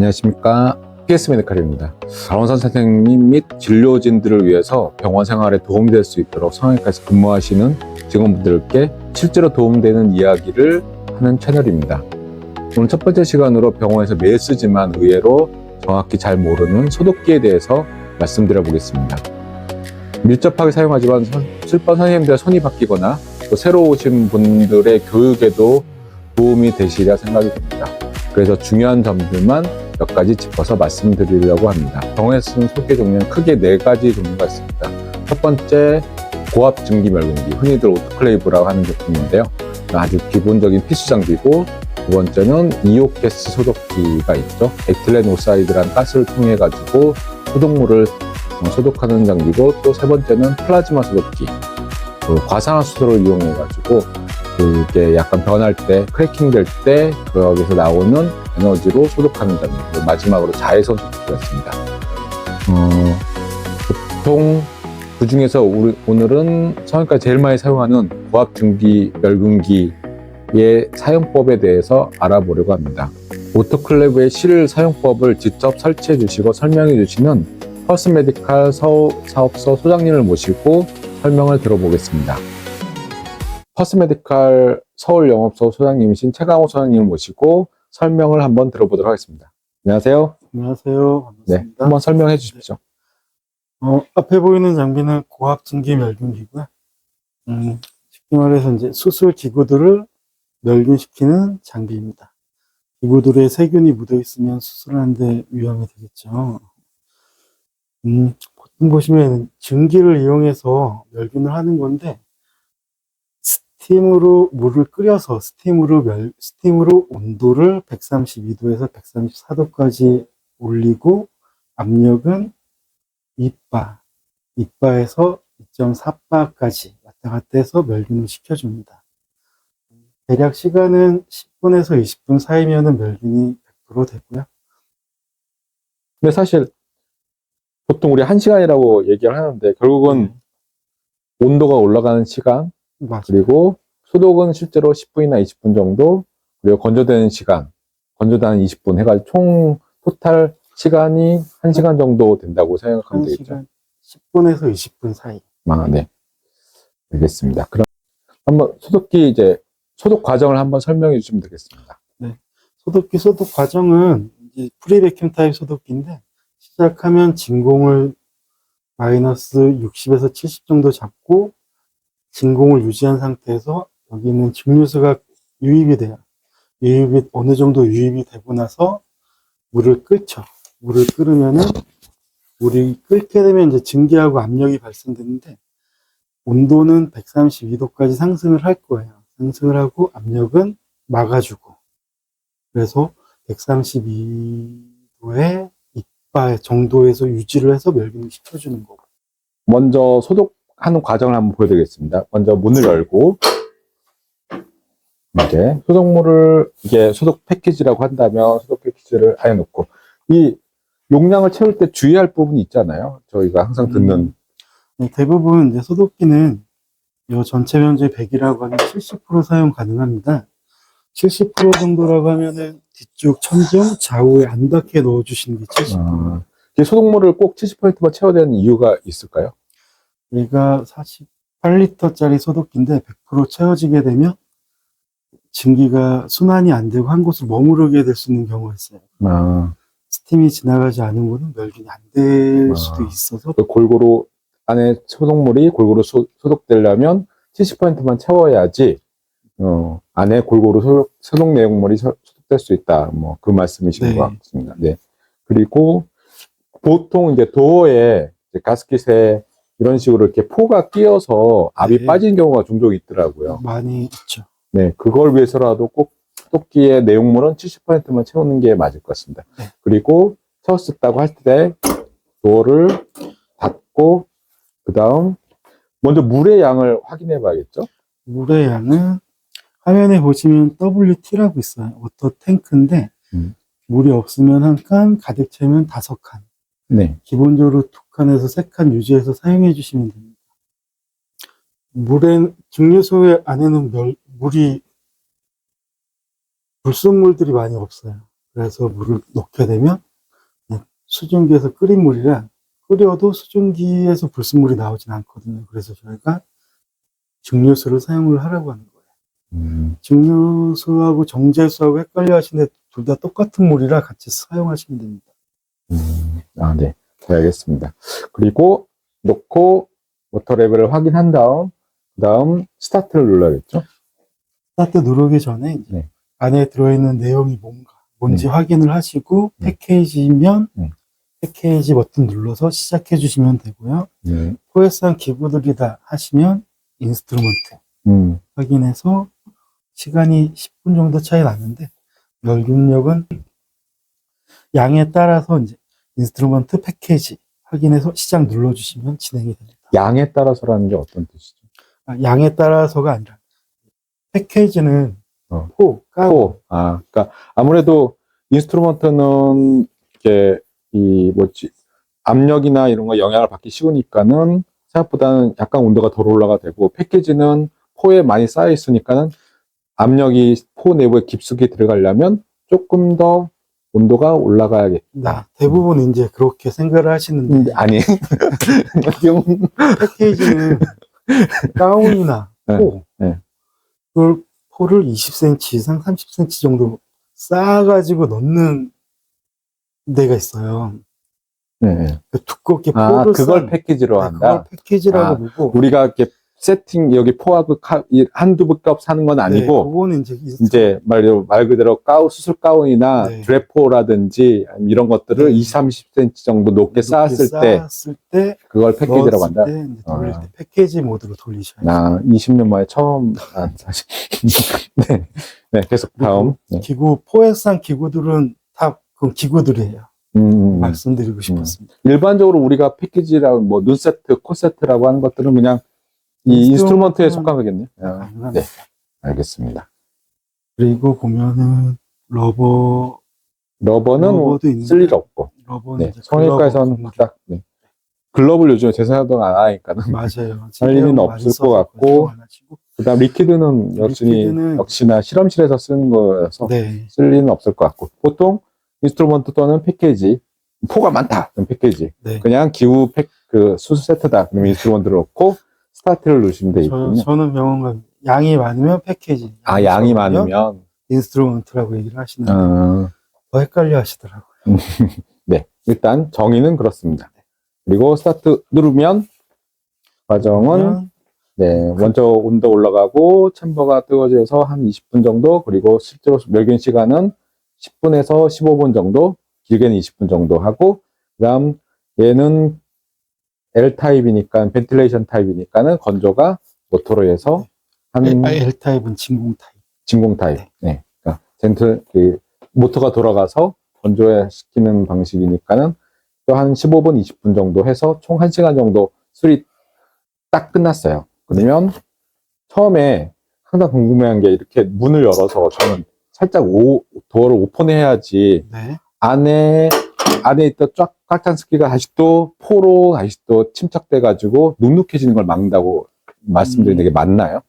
안녕하십니까. PS 메디칼입니다. 간호사 선생님 및 진료진들을 위해서 병원 생활에 도움이 될 수 있도록 성형외과에서 근무하시는 직원분들께 실제로 도움되는 이야기를 하는 채널입니다. 오늘 첫 번째 시간으로 병원에서 매일 쓰지만 의외로 정확히 잘 모르는 소독기에 대해서 말씀드려 보겠습니다. 밀접하게 사용하지만 실전 선생님들의 손이 바뀌거나 또 새로 오신 분들의 교육에도 도움이 되시리라 생각이 듭니다. 그래서 중요한 점들만 몇 가지 짚어서 말씀드리려고 합니다. 병원에서 쓰는 소독기 종류는 크게 4가지 종류가 있습니다. 첫 번째, 고압 증기 멸균기, 흔히들 오토클레이브라고 하는 제품인데요. 아주 기본적인 필수 장비고, 두 번째는 이오가스 소독기가 있죠. 에틸렌 오사이드라는 가스를 통해 가지고 소독물을 소독하는 장비고, 또 세 번째는 플라즈마 소독기, 과산화수소를 이용해 가지고 그게 약간 변할 때, 크래킹 될 때 거기서 나오는 에너지로 소독하는 장비. 마지막으로 자외선 소독기였습니다. 보통 그 중에서 오늘은 성형외과 제일 많이 사용하는 고압 증기 멸균기의 사용법에 대해서 알아보려고 합니다. 오토클레이브의 실 사용법을 직접 설치해 주시고 설명해 주시는 퍼스 메디칼 사업소 소장님을 모시고 설명을 들어보겠습니다. 퍼스 메디칼 서울 영업소 소장님이신 최강호 소장님을 모시고 설명을 한번 들어보도록 하겠습니다. 안녕하세요. 안녕하세요. 반갑습니다. 네, 한번 설명해 주십시오. 앞에 보이는 장비는 고압 증기 멸균기고요. 쉽게 말해서 이제 수술 기구들을 멸균시키는 장비입니다. 기구들에 세균이 묻어 있으면 수술하는데 위험이 되겠죠. 보통 보시면 증기를 이용해서 멸균을 하는 건데, 스팀으로 물을 끓여서 스팀으로 온도를 132도에서 134도까지 올리고, 압력은 2바에서 2.4바까지 왔다 갔다 해서 멸균을 시켜줍니다. 대략 시간은 10분에서 20분 사이면 멸균이 100% 되고요. 근데 사실 보통 우리 1시간이라고 얘기를 하는데 결국은 온도가 올라가는 시간, 맞아요. 그리고 소독은 실제로 10분이나 20분 정도, 그리고 건조되는 시간, 건조되는 20분 해가지고 총 토탈 시간이 1시간 정도 된다고 생각하면 되겠죠. 10분에서 20분 사이. 네. 알겠습니다. 그럼 한번 소독기 소독 과정을 한번 설명해 주시면 되겠습니다. 네. 소독기 소독 과정은 이제 프리베큐um 타입 소독기인데, 시작하면 진공을 마이너스 60에서 70 정도 잡고 진공을 유지한 상태에서 여기 있는 증류수가 유입이 돼요. 어느 정도 유입이 되고 나서 물을 끓죠. 물을 끓으면은, 물이 끓게 되면 이제 증기하고 압력이 발생되는데, 온도는 132도까지 상승을 할 거예요. 상승을 하고 압력은 막아주고. 그래서 132도의 2바 정도에서 유지를 해서 멸균을 시켜주는 거고. 먼저 소독하는 과정을 한번 보여드리겠습니다. 먼저 문을 열고, 이제 소독물을, 이게 소독 패키지라고 한다면 소독 패키지를 아예 놓고, 이 용량을 채울 때 주의할 부분이 있잖아요. 저희가 항상 듣는. 대부분 이제 소독기는 이 전체 면적이 100이라고 하면 70% 사용 가능합니다. 70% 정도라고 하면은 뒤쪽 천정 좌우에 안 닿게 넣어주시는 게 70%. 이 소독물을 꼭 70%만 채워야 되는 이유가 있을까요? 얘가 48리터짜리 소독기인데 100% 채워지게 되면 증기가 순환이 안 되고 한 곳으로 머무르게 될 수 있는 경우가 있어요. 스팀이 지나가지 않은 곳은 멸균이 안 될 수도 있어서. 골고루 안에 소독물이 골고루 소독되려면 70%만 채워야지 안에 골고루 소독 내용물이 소독될 수 있다. 뭐 그 말씀이신 것 같습니다. 네. 그리고 보통 이제 도어에 가스켓에 이런 식으로 이렇게 포가 끼어서 압이 빠진 경우가 종종 있더라고요. 많이 있죠. 네, 그걸 위해서라도 꼭 소독기의 내용물은 70%만 채우는 게 맞을 것 같습니다. 그리고 채웠다고 할 때 도어를 닫고, 그 다음 먼저 물의 양을 확인해 봐야겠죠? 물의 양은 화면에 보시면 WT라고 있어요. 워터 탱크인데 물이 없으면 한 칸, 가득 채우면 5칸. 네. 기본적으로 2칸에서 3칸 유지해서 사용해 주시면 됩니다. 증류소 안에는 물속물들이 많이 없어요. 그래서 물을 넣게 되면 그냥 수증기에서 끓인 물이라 끓여도 수증기에서 불순물이 나오진 않거든요. 그래서 저희가 증류수를 사용을 하라고 하는 거예요. 증류수하고 정제수하고 헷갈려 하시는데 둘 다 똑같은 물이라 같이 사용하시면 됩니다. 아, 네. 네, 알겠습니다. 그리고 놓고 워터 레벨을 확인한 다음 스타트를 눌러야겠죠? 스타트 누르기 전에 이제 네. 안에 들어있는 내용이 뭔지 확인을 하시고 패키지면 패키지 버튼 눌러서 시작해 주시면 되고요. 네. 포획상 기구들이다 하시면 인스트루먼트 확인해서 시간이 10분 정도 차이 나는데 멸균력은 양에 따라서 이제 인스트루먼트 패키지 확인해서 시작 눌러주시면 진행이 됩니다. 양에 따라서라는 게 어떤 뜻이죠? 양에 따라서가 아니라 패키지는 그러니까 아무래도 인스트루먼트는 이렇게 압력이나 이런 거 영향을 받기 쉬우니까는 생각보다는 약간 온도가 덜 올라가 되고, 패키지는 포에 많이 쌓여 있으니까는 압력이 포 내부에 깊숙이 들어가려면 조금 더 온도가 올라가야겠다. 대부분 이제 그렇게 생각을 하시는데 아니 패키지는 가운이나 포 그걸 포를 20cm 이상 30cm 정도 쌓아가지고 넣는 데가 있어요. 네. 두껍게 포를 그걸 패키지로 한다. 그걸 패키지라고 보고 우리가 이렇게 세팅 여기 포하고 한두 겹 사는 건 아니고, 그거는 이제 말 그대로 수술 가운이나 드레포라든지 이런 것들을 20, 30cm 정도 높게 쌓았을 때 그걸 패키지라고 한다. 돌릴 때 패키지 모드로 돌리셔야 돼요. 20년 만에 처음 사실. 네, 계속 다음. 기구 포획상 기구들은 다 그 기구들이에요. 말씀드리고 싶었습니다. 일반적으로 우리가 패키지라고 눈 세트, 코 세트라고 하는 것들은 그냥 이 인스트루먼트에 속한 거겠네요. 네, 알겠습니다. 그리고 보면은 러버는 쓸 일 없고. 러버는 성형외과에서는 딱 글러브를 요즘에 재사용 안 하니까는 맞아요. 할 일은 없을 것 같고, 그다음 리퀴드는 역시나 실험실에서 쓰는 거여서 쓸 일은 없을 것 같고, 보통 인스트루먼트 또는 패키지, 포가 많다 그럼 패키지, 그냥 기후 수술 세트다 그러면 인스트루먼트를 넣고 스타트를 누르시면 되겠군요. 저는 병원 가면 양이 많으면 패키지, 양이 많으면 인스트루먼트라고 얘기를 하시는데 더 헷갈려 하시더라고요. 네, 일단 정의는 그렇습니다. 그리고 스타트 누르면 과정은 먼저 온도 올라가고 챔버가 뜨거워져서 한 20분 정도, 그리고 실제로 멸균 시간은 10분에서 15분 정도, 길게는 20분 정도 하고, 그다음 얘는 L타입이니까 벤틸레이션 타입이니까는 건조가 모터로 해서 L타입은 진공 타입. 네. 그러니까 모터가 돌아가서 건조시키는 방식이니까는 또 한 15분, 20분 정도 해서 총 1시간 정도 술이 딱 끝났어요. 그러면 처음에 항상 궁금해한 게, 이렇게 문을 열어서 저는 살짝 도어를 오픈해야지 안에 있던 꽉 찬 습기가 포로 다시 또 침착돼가지고 눅눅해지는 걸 막는다고 말씀드리는 게 맞나요?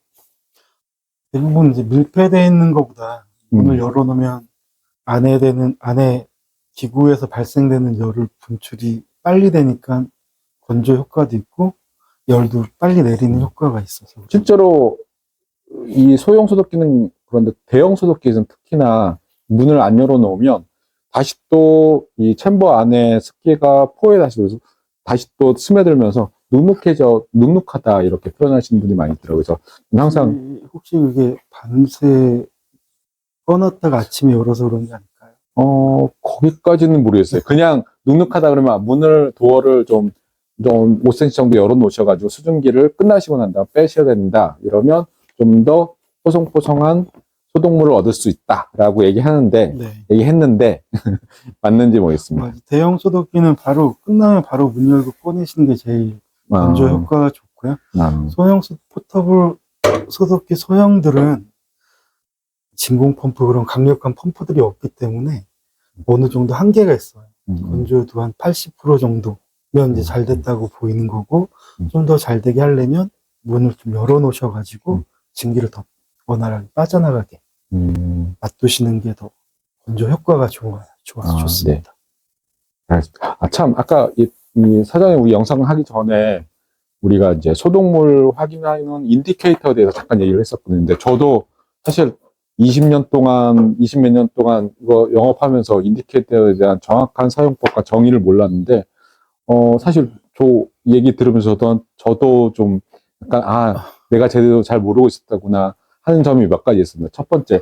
대부분 이제 밀폐되어 있는 것보다 문을 열어놓으면 안에 기구에서 발생되는 열을 분출이 빨리 되니까 건조 효과도 있고 열도 빨리 내리는 효과가 있어서. 실제로 이 소형 소독기는 그런데 대형 소독기에서는 특히나 문을 안 열어놓으면 다시 또 이 챔버 안에 습기가 포에 다시 또 스며들면서 눅눅하다 이렇게 표현하시는 분이 많이 있더라고요. 그래서 항상 혹시 그게 밤새 꺼놨다가 아침에 열어서 그런 게 아닐까요? 거기까지는 모르겠어요. 그냥 눅눅하다 그러면 도어를 좀 5cm 정도 열어놓으셔가지고 수증기를 끝나시고 난 다음 빼셔야 된다. 이러면 좀 더 뽀송뽀송한 소독물을 얻을 수 있다라고 얘기했는데 맞는지 모르겠습니다. 대형 소독기는 끝나면 바로 문 열고 꺼내시는 게 제일 건조 효과가 좋고요. 소형 포터블 소독기 소형들은 진공 펌프, 그런 강력한 펌프들이 없기 때문에 어느 정도 한계가 있어요. 건조도 한 80% 정도면 이제 잘 됐다고 보이는 거고, 좀 더 잘 되게 하려면 문을 좀 열어 놓으셔가지고 증기를 더 원활하게 빠져나가게 놔두시는 게 더 건조 효과가 좋아서 좋습니다. 알겠습니다. 참, 아까 이 사전에 우리 영상 하기 전에 우리가 이제 소독물 확인하는 인디케이터에 대해서 잠깐 얘기를 했었거든요. 근데 저도 사실 20몇 년 동안 이거 영업하면서 인디케이터에 대한 정확한 사용법과 정의를 몰랐는데, 사실 저 얘기 들으면서 저도 좀 약간, 내가 제대로 잘 모르고 있었다구나 하는 점이 몇 가지 있습니다. 첫 번째,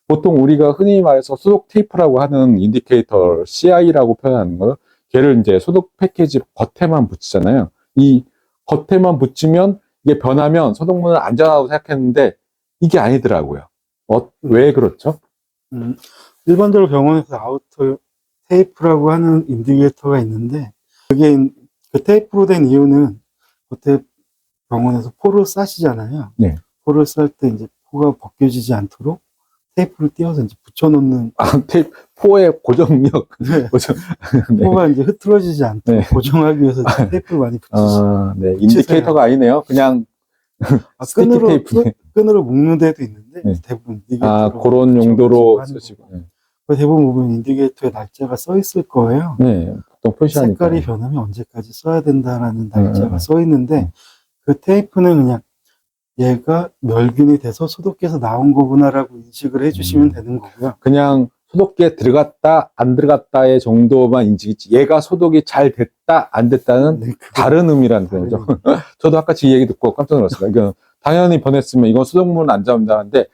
보통 우리가 흔히 말해서 소독 테이프라고 하는 인디케이터, CI라고 표현하는 거, 걔를 이제 소독 패키지 겉에만 붙이잖아요. 이 겉에만 붙이면 이게 변하면 소독물은 안전하다고 생각했는데 이게 아니더라고요. 왜 그렇죠? 일반적으로 병원에서 아우터 테이프라고 하는 인디케이터가 있는데, 그게 그 테이프로 된 이유는 겉에 병원에서 포를 싸시잖아요. 네. 포를 쌀 때 이제 포가 벗겨지지 않도록 테이프를 띄워서 이제 붙여놓는. 포의 고정력. 네. 네. 포가 이제 흐트러지지 않도록 네. 고정하기 위해서 테이프를 많이 붙이시죠. 네. 인디케이터가 아니네요. 그냥 스티키 테이프. 끈으로 묶는 데도 있는데, 네. 대부분 인디케이터로. 그런 용도로 쓰시고. 네. 대부분 보면 인디케이터에 날짜가 써 있을 거예요. 네. 보통 표시하니까. 색깔이 변하면 언제까지 써야 된다라는 날짜가 네. 써 있는데, 그 테이프는 그냥 얘가 멸균이 돼서 소독기에서 나온 거구나라고 인식을 해주시면 되는 거고요. 그냥 소독기에 들어갔다 안 들어갔다의 정도만 인식이지 얘가 소독이 잘 됐다 안 됐다는 네, 다른 의미라는 거죠. 저도 아까 지 얘기 듣고 깜짝 놀랐어요. 이건 당연히 변했으면 이건 소독물은 안 잡는다는데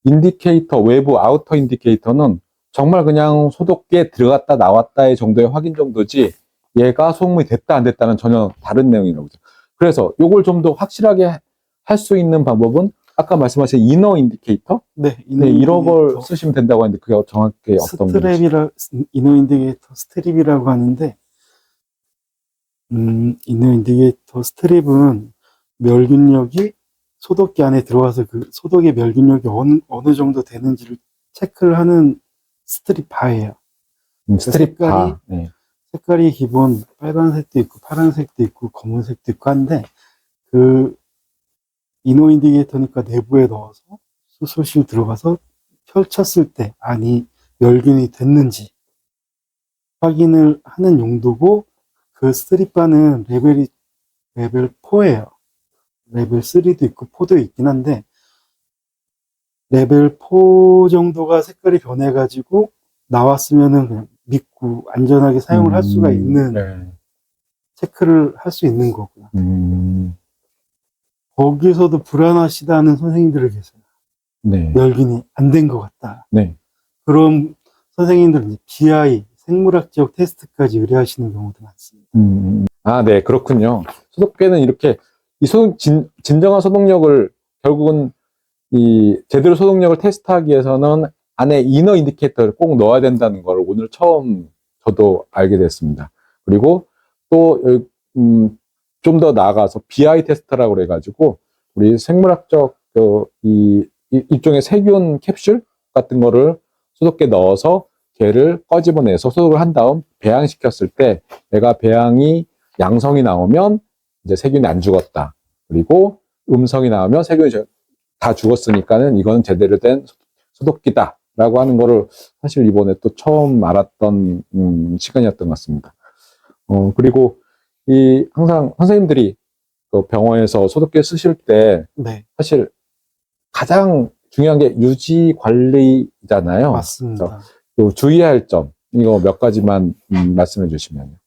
인디케이터 외부 아우터 인디케이터는 정말 그냥 소독기에 들어갔다 나왔다의 정도의 확인 정도지 얘가 소독물이 됐다 안 됐다는 전혀 다른 내용이라고 죠. 그래서 이걸 좀 더 확실하게 할 수 있는 방법은 아까 말씀하신 이너 인디케이터? 네, 이런 걸 쓰시면 된다고 하는데 그게 정확히 어떤 이너 인디케이터 스트립이라고 하는데, 이너 인디케이터 스트립은 멸균력이 소독기 안에 들어와서 그 소독의 멸균력이 어느 정도 되는지를 체크를 하는 스트립 바예요. 스트립 바. 네. 색깔이 기본 빨간색도 있고 파란색도 있고 검은색도 있고 한데, 그 이너 인디케이터니까 내부에 넣어서 수술실 들어가서 펼쳤을 때 안이 멸균이 됐는지 확인을 하는 용도고, 그 스트립바는 레벨 4예요. 레벨 3도 있고 4도 있긴 한데, 레벨 4 정도가 색깔이 변해가지고 나왔으면은 그냥 믿고 안전하게 사용을 할 수가 있는, 네. 체크를 할 수 있는 거고요. 거기서도 불안하시다는 선생님들이 계세요. 네. 멸균이 안 된 것 같다. 네. 그럼 선생님들은 이제 BI, 생물학적 테스트까지 의뢰하시는 경우도 많습니다. 네, 그렇군요. 소독계는 이렇게 진정한 소독력을 결국은 제대로 소독력을 테스트하기 위해서는 안에 이너 인디케이터를 꼭 넣어야 된다는 걸 오늘 처음 저도 알게 됐습니다. 그리고 또 좀 더 나아가서 BI 테스트라고 그래가지고 우리 생물학적 일종의 세균 캡슐 같은 거를 소독기에 넣어서 걔를 꺼집어내서 소독을 한 다음 배양시켰을 때 내가 배양이 양성이 나오면 이제 세균이 안 죽었다. 그리고 음성이 나오면 세균이 다 죽었으니까는 이건 제대로 된 소독기다. 라고 하는 거를 사실 이번에 또 처음 알았던 시간이었던 것 같습니다. 그리고 항상 선생님들이 그 병원에서 소독기 쓰실 때 네, 사실 가장 중요한 게 유지 관리잖아요. 맞습니다. 또 주의할 점 이거 몇 가지만 말씀해 주시면요.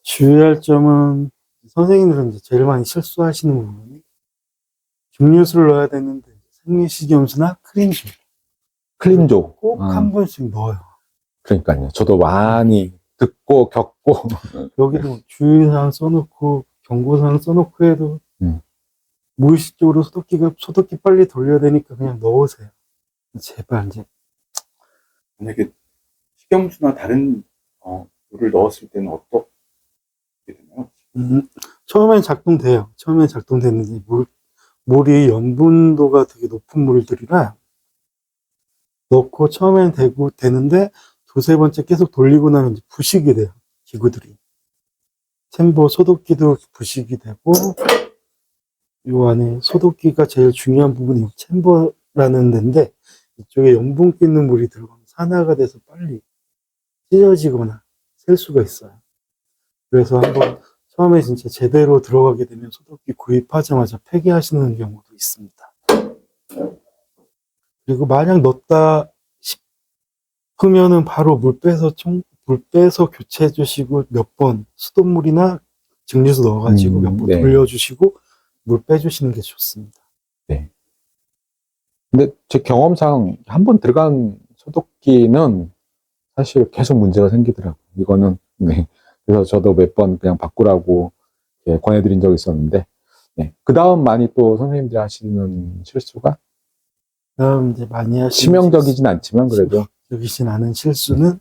주의할 점은 선생님들은 이제 제일 많이 실수하시는 부분이 증류수를 넣어야 되는데 생리식염수나 클린조 꼭 한 번씩 넣어요. 그러니까요. 저도 많이 듣고 겪고 여기도 주의사항 써놓고 경고사항 써놓고 해도 무의식적으로 소독기 빨리 돌려야 되니까 그냥 넣으세요. 제발 이제. 만약에 식염수나 다른 물을 넣었을 때는 어떻게 되나요? 처음엔 작동돼요. 처음엔 작동되는데 물이 염분도가 되게 높은 물들이라 넣고 처음엔 되는데 두세 번째 계속 돌리고 나면 이제 부식이 돼요. 기구들이. 챔버 소독기도 부식이 되고, 요 안에 소독기가 제일 중요한 부분이 챔버라는 데인데 이쪽에 염분 끼는 물이 들어가면서 산화가 돼서 빨리 찢어지거나 셀 수가 있어요. 그래서 한번 처음에 진짜 제대로 들어가게 되면 소독기 구입하자마자 폐기하시는 경우도 있습니다. 그리고 만약 넣었다 싶으면은 바로 물 빼서 교체해 주시고 몇 번 수돗물이나 증류수 넣어가지고 몇 번 네. 돌려주시고 물 빼주시는 게 좋습니다. 근데 제 경험상 한 번 들어간 소독기는 사실 계속 문제가 생기더라고요. 이거는, 네. 그래서 저도 몇 번 그냥 바꾸라고 예, 권해드린 적이 있었는데, 네. 그 다음 많이 또 선생님들이 하시는 실수가 그다음 이제 많이 하시는 치명적이진 않지만 그래도 치명적이진 않은 실수는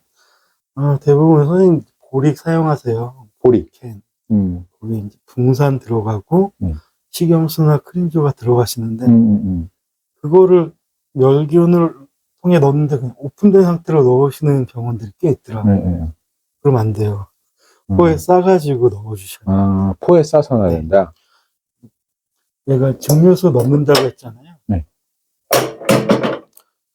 대부분 선생님 보릭 사용하세요. 보리. 캔. 음, 거기 이제 붕산 들어가고 식염수나 크림조가 들어가시는데 그거를 멸균을 통에 넣는데 그냥 오픈된 상태로 넣으시는 병원들이 꽤 있더라고요. 네. 그러면 안 돼요. 음. 코에 싸가지고 넣어주셔야 돼요. 아, 포에 싸서 놔야 된다. 내가 증류수 넣는다고 했잖아요. 네.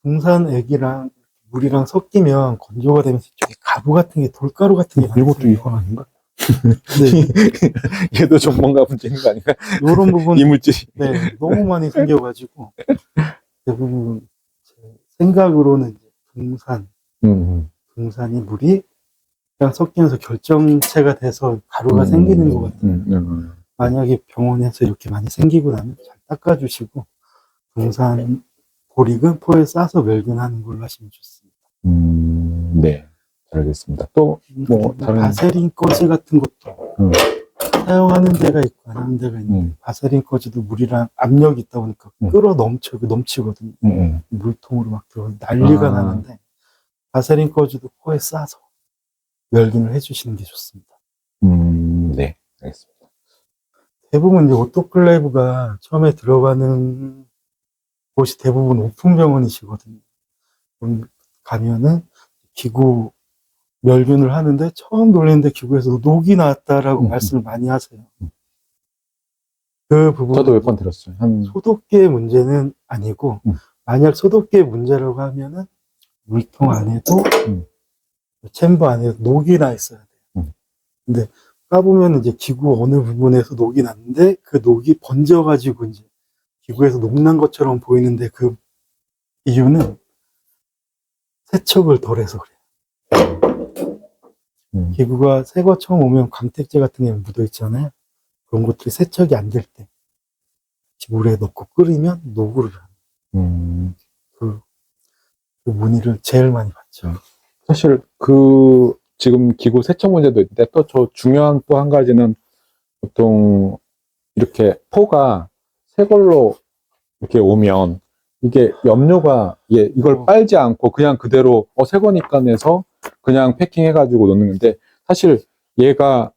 붕산액이랑 물이랑 섞이면 건조가 되면서 이쪽에 가루 같은 게 돌가루 같은 게 많이 이것도 생겨요. 이거 아닌가? 네. 얘도 좀 뭔가 문제인 거 아닌가? 이런 부분 이물질이. 네, 너무 많이 생겨가지고 대부분 제 생각으로는 이제 붕산이 물이 그냥 섞이면서 결정체가 돼서 가루가 생기는 것 같아요. 만약에 병원에서 이렇게 많이 생기고 나면 잘 닦아주시고 붕산 보릭은 포에 싸서 멸균하는 걸로 하시면 좋습니다. 네. 잘 알겠습니다. 또, 뭐, 다른. 바세린 꺼지 같은 것도 사용하는 데가 있고 안 하는 데가 있는데 바세린 꺼지도 물이랑 압력이 있다 보니까 넘치거든요. 물통으로 막 들어가 난리가 나는데 바세린 꺼지도 코에 싸서 멸균을 해주시는 게 좋습니다. 네. 알겠습니다. 대부분 이제 오토클레이브가 처음에 들어가는 곳이 대부분 오픈 병원이시거든요. 가면은 기구 멸균을 하는데 처음 돌리는데 기구에서 녹이 나왔다라고 말씀을 많이 하세요. 그 부분 저도 몇 번 들었어요. 소독기의 문제는 아니고 만약 소독기의 문제라고 하면은 물통 안에도 챔버 안에도 녹이 나 있어야 돼요. 근데 까보면 이제 기구 어느 부분에서 녹이 났는데 그 녹이 번져가지고 이제 기구에서 녹 난 것처럼 보이는데 그 이유는 세척을 덜 해서 그래요. 기구가 새 거 처음 오면 광택제 같은 게 묻어 있잖아요. 그런 것들이 세척이 안 될 때 물에 넣고 끓이면 녹으로 변해요. 그 문의를 제일 많이 받죠. 사실 지금 기구 세척 문제도 있는데 또 저 중요한 또 한 가지는 보통 이렇게 포가 새 걸로 이렇게 오면 이게 염료가 이걸 빨지 않고 그냥 그대로 새 거니까 해서 그냥 패킹해가지고 넣는 건데 사실 얘가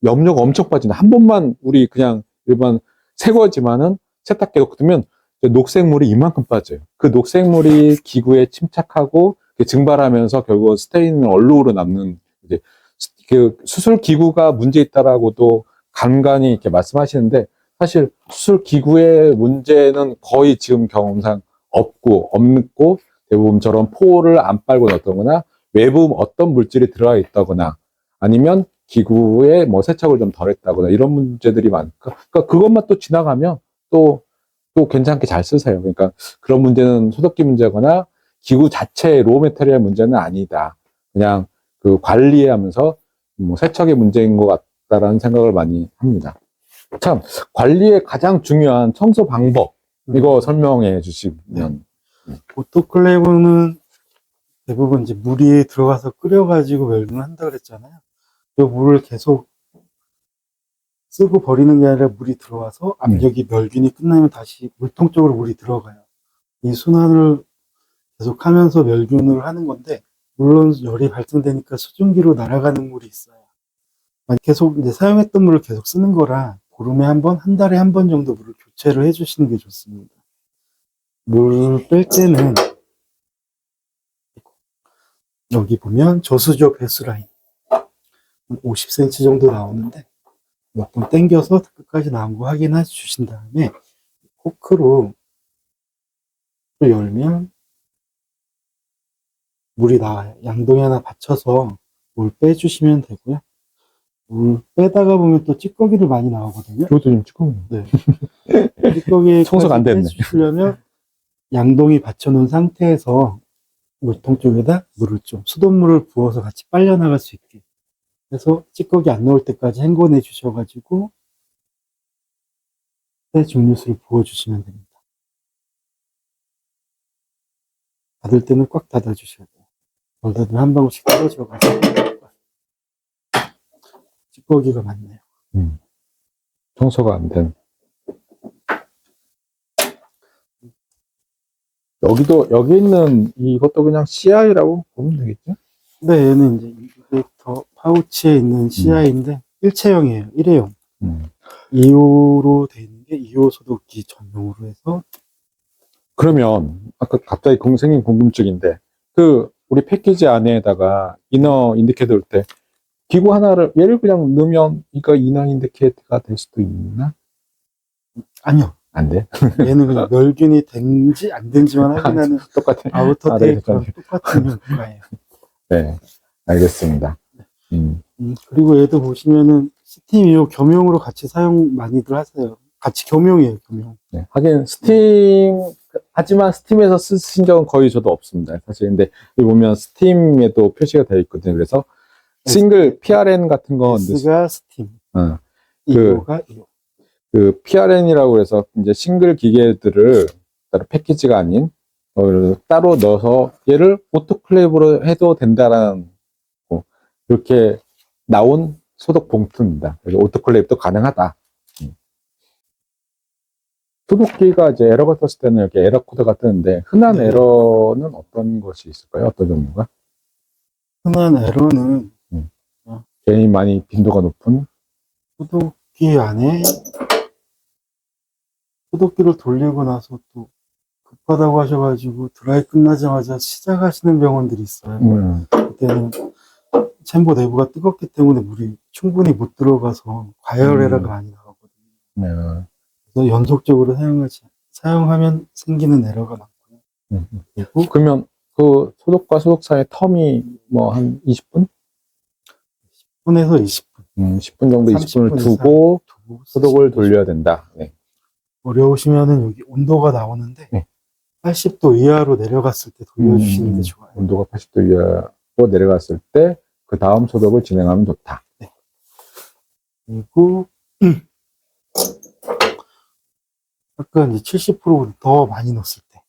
염료가 엄청 빠진다. 한 번만 우리 그냥 일반 새 거지만은 세탁기에 넣고 두면 녹색물이 이만큼 빠져요. 그 녹색물이 기구에 침착하고 증발하면서 결국 스테인은 얼룩으로 남는 이제 그 수술 기구가 문제 있다라고도 간간히 이렇게 말씀하시는데 사실 수술 기구의 문제는 거의 지금 경험상 없고 대부분 저런 포를 안 빨고 넣었거나 외부 어떤 물질이 들어가 있다거나 아니면 기구에 뭐 세척을 좀 덜 했다거나 이런 문제들이 많으니까 그러니까 그것만 또 지나가면 또 괜찮게 잘 쓰세요. 그러니까 그런 문제는 소독기 문제거나 기구 자체의 로우 메테리얼 문제는 아니다. 그냥 그 관리하면서 뭐 세척의 문제인 것 같다라는 생각을 많이 합니다. 참 관리의 가장 중요한 청소 방법 이거 설명해 주시면. 오토클레이브는 대부분 이제 물이 들어가서 끓여가지고 멸균을 한다 그랬잖아요. 이 물을 계속 쓰고 버리는 게 아니라 물이 들어와서 압력이 멸균이 끝나면 다시 물통 쪽으로 물이 들어가요. 이 순환을 계속 하면서 멸균을 하는 건데 물론 열이 발생되니까 수증기로 날아가는 물이 있어요. 계속 이제 사용했던 물을 계속 쓰는 거라 보름에 한 번, 한 달에 한 번 정도 물을 교체를 해주시는 게 좋습니다. 물 뺄 때는 여기 보면 저수조 배수라인 50cm 정도 나오는데 몇 번 당겨서 끝까지 나온 거 확인해 주신 다음에 호크로 열면 물이 나와요. 양동이 하나 받쳐서 물 빼주시면 되고요. 물 빼다가 보면 또 찌꺼기들 많이 나오거든요. 이것도 좀 찍고. 네. 찌꺼기 청소가 안 됐네. 빼주시려면 양동이 받쳐놓은 상태에서 물통 쪽에다 물을 좀 수돗물을 부어서 같이 빨려 나갈 수 있게 그래서 찌꺼기 안 나올 때까지 헹궈내 주셔가지고 새 증류수를 부어주시면 됩니다. 닫을 때는 꽉 닫아주셔야 돼요. 덜 닫으면 한 방울씩 떨어져가지고 찌꺼기가 많네요. 청소가 안 된. 여기 있는 이것도 그냥 CI라고 보면 되겠죠? 네, 얘는 이제 인젝터 파우치에 있는 CI인데 일체형이에요. 일회용. 2호로 돼 있는 게 2호 소독기 전용으로 해서 그러면 아까 갑자기 생긴 궁금증인데 우리 패키지 안에다가 이너 인디케이터 넣을 때 기구 하나를 얘를 그냥 넣으면 이거 이너 인디케이터가 될 수도 있나? 아니요. 안 돼? 얘는 그냥 멸균이 된지 안 된지만 확인하는 똑같아. 아우터 네, 테이프랑 똑같은 효과예요. 네, 알겠습니다. 그리고 얘도 보시면은 스팀이요 겸용으로 같이 사용 많이들 하세요. 같이 겸용이에요, 겸용. 네, 하긴 하지만 스팀에서 쓰신 적은 거의 저도 없습니다. 사실 근데 여기 보면 스팀에도 표시가 되어 있거든요. 그래서 싱글 PRN 같은 거 S가 스팀, 어, 2호가 2호. PRN이라고 해서 이제 싱글 기계들을 따로 패키지가 아닌 따로 넣어서 얘를 오토클레이브로 해도 된다라는 이렇게 나온 소독 봉투입니다. 그래서 오토클레이브도 가능하다. 소독기가 이제 에러가 떴을 때는 이렇게 에러 코드가 뜨는데 흔한 네. 에러는 어떤 것이 있을까요? 어떤 종류가? 흔한 에러는 괜히 많이 빈도가 높은 소독기 안에 소독기를 돌리고 나서 또 급하다고 하셔가지고 드라이 끝나자마자 시작하시는 병원들이 있어요. 그때는 챔버 내부가 뜨겁기 때문에 물이 충분히 못 들어가서 과열 에러가 많이 나오거든요. 네. 그래서 연속적으로 사용하면 생기는 에러가 많고요. 그리고 그러면 그 소독과 소독 사이의 텀이 뭐 한 20분? 10분에서 20분. 10분 정도 20분을 30분 두고 소독을 쓰시면 돌려야 된다. 네. 어려우시면은 여기 온도가 나오는데 네. 80도 이하로 내려갔을 때 돌려주시는 게 좋아요. 온도가 80도 이하로 내려갔을 때 그 다음 소독을 진행하면 좋다. 네. 그리고 아까 이제 70%더 많이 넣었을 때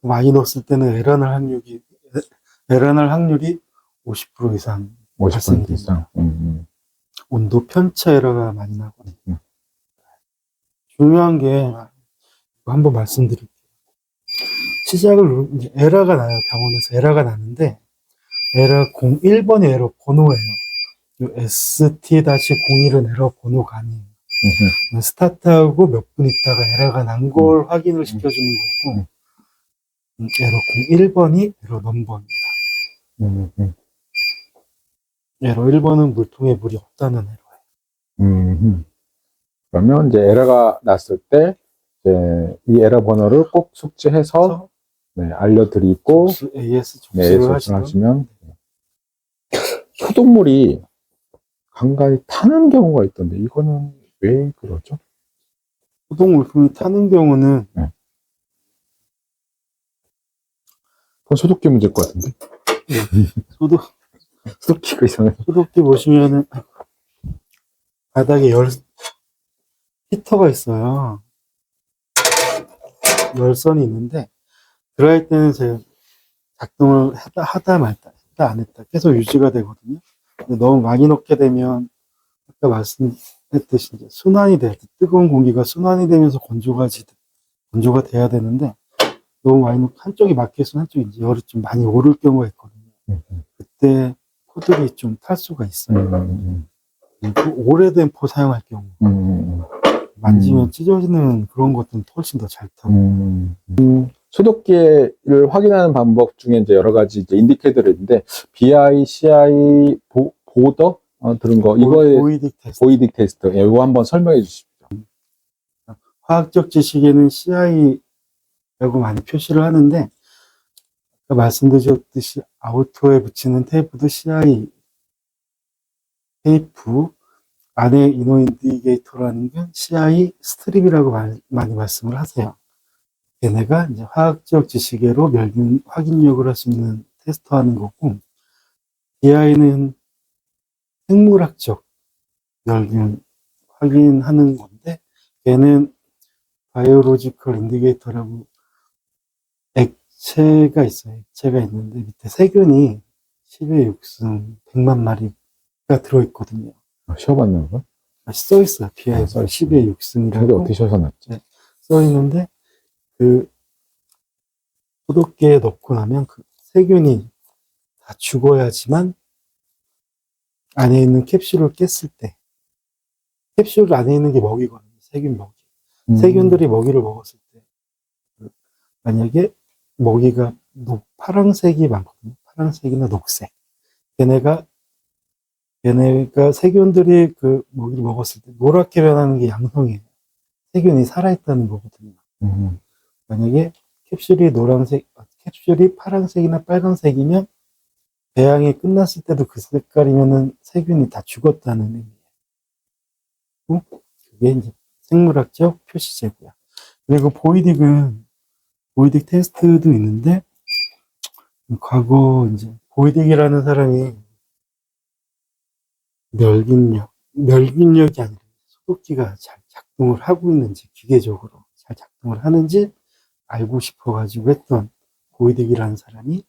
많이 넣었을 때는 에러날 확률이 50% 이상 50% 이상. 온도 편차 에러가 많이 나거든요. 중요한 게 이거 한번 말씀드릴게요. 시작을 이제 에러가 나요. 병원에서 에러가 나는데 에러 01번이 에러 번호예요. ST-01은 에러 번호가 아니에요. 스타트하고 몇 분 있다가 에러가 난 걸 확인을 시켜주는 거고 에러 01번이 에러 넘버입니다. 에러 1번은 물통에 물이 없다는 에러예요. 그러면 이제 에러가 났을 때 이제 이 에러 번호를 꼭 숙지해서 네, 알려드리고 AS 네, 접수를 하시면 소독물이 간간히 타는 경우가 있던데 이거는 왜 그러죠? 소독 물품이 타는 경우는 그건 소독기 문제일 것 같은데 소독기가 이상해. 소독기 보시면은 바닥에 히터가 있어요. 열선이 있는데 들어갈 때는 제가 작동을 하다 말다 했다 안 했다 계속 유지가 되거든요. 근데 너무 많이 넣게 되면 아까 말씀했듯이 이제 순환이 돼 뜨거운 공기가 순환이 되면서 건조가 돼야 되는데 너무 많이 넣고 한쪽이 막혀 있으면 한쪽이 이제 열이 좀 많이 오를 경우가 있거든요. 그때 포들이 좀 탈 수가 있어요. 그리고 오래된 포 사용할 경우 만지면 찢어지는 그런 것들은 훨씬 더 잘 타고. 소독기를 확인하는 방법 중에 이제 여러 가지 이제 인디케이터가 있는데 BI, CI, 보더 들은 거 이거에 보이딕 테스트 이거 한번 설명해 주십시오. 화학적 지식에는 CI라고 많이 표시를 하는데 말씀드렸듯이 아우터에 붙이는 테이프도 CI 테이프, 안에 이너 인디게이터라는 건 CI 스트립이라고 많이 말씀을 하세요. 얘네가 이제 화학적 지시계로 멸균 확인력을 할 수 있는 테스트하는 거고, DI는 생물학적 멸균 확인하는 건데, 얘는 바이오로지컬 인디게이터라고 액체가 있어요. 액체가 있는데 밑에 세균이 10의 6승 100만 마리가 들어있거든요. 쉬어봤나 봐. 써 있어요. 비하에서 써 있어요. 10의 근데 6승이라고 어떻게 쉬어서 났지? 써 있는데, 그 소독기에 넣고 나면 그 세균이 다 죽어야지만 안에 있는 캡슐을 깼을 때, 캡슐 안에 있는 게 먹이거든요. 세균 먹이. 세균들이 먹이를 먹었을 때, 만약에 먹이가 파란색이 많거든요. 파란색이나 녹색. 얘네가 세균들이 그 먹이를 먹었을 때 노랗게 변하는 게 양성이에요. 세균이 살아있다는 거거든요. 만약에 캡슐이 파란색이나 빨간색이면 배양이 끝났을 때도 그 색깔이면은 세균이 다 죽었다는 의미예요. 그게 이제 생물학적 표시제고요. 그리고 보이딕 테스트도 있는데, 과거 이제 보이딕이라는 사람이 멸균력이 아니라 소독기가 잘 작동을 하고 있는지, 기계적으로 잘 작동을 하는지 알고 싶어가지고 했던 보이딕이라는 사람이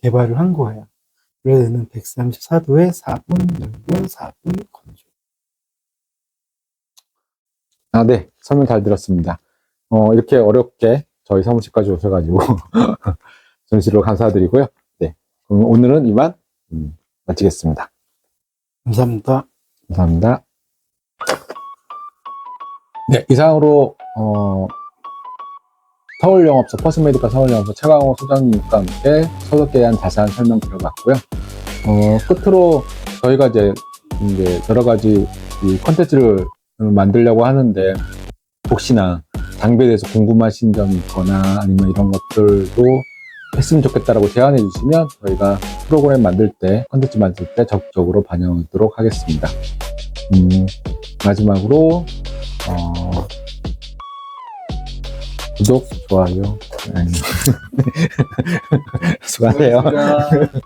개발을 한 거예요. 그래서 얘는 134도에 4분 열분 4분 건조. 네. 설명 잘 들었습니다. 이렇게 어렵게 저희 사무실까지 오셔가지고 전시로 감사드리고요. 네. 그럼 오늘은 이만 마치겠습니다. 감사합니다. 감사합니다. 네. 이상으로, 서울영업소, 퍼스메디카 서울영업소 최강호 소장님과 함께 소독기에 대한 자세한 설명 들어봤고요. 끝으로 저희가 이제 여러 가지 이 콘텐츠를 만들려고 하는데, 혹시나 장비에 대해서 궁금하신 점이 있거나 아니면 이런 것들도 했으면 좋겠다라고 제안해 주시면 저희가 프로그램 만들 때, 콘텐츠 만들 때 적극적으로 반영하도록 하겠습니다. 마지막으로, 구독, 좋아요. 수고하세요. 수고하셨습니다.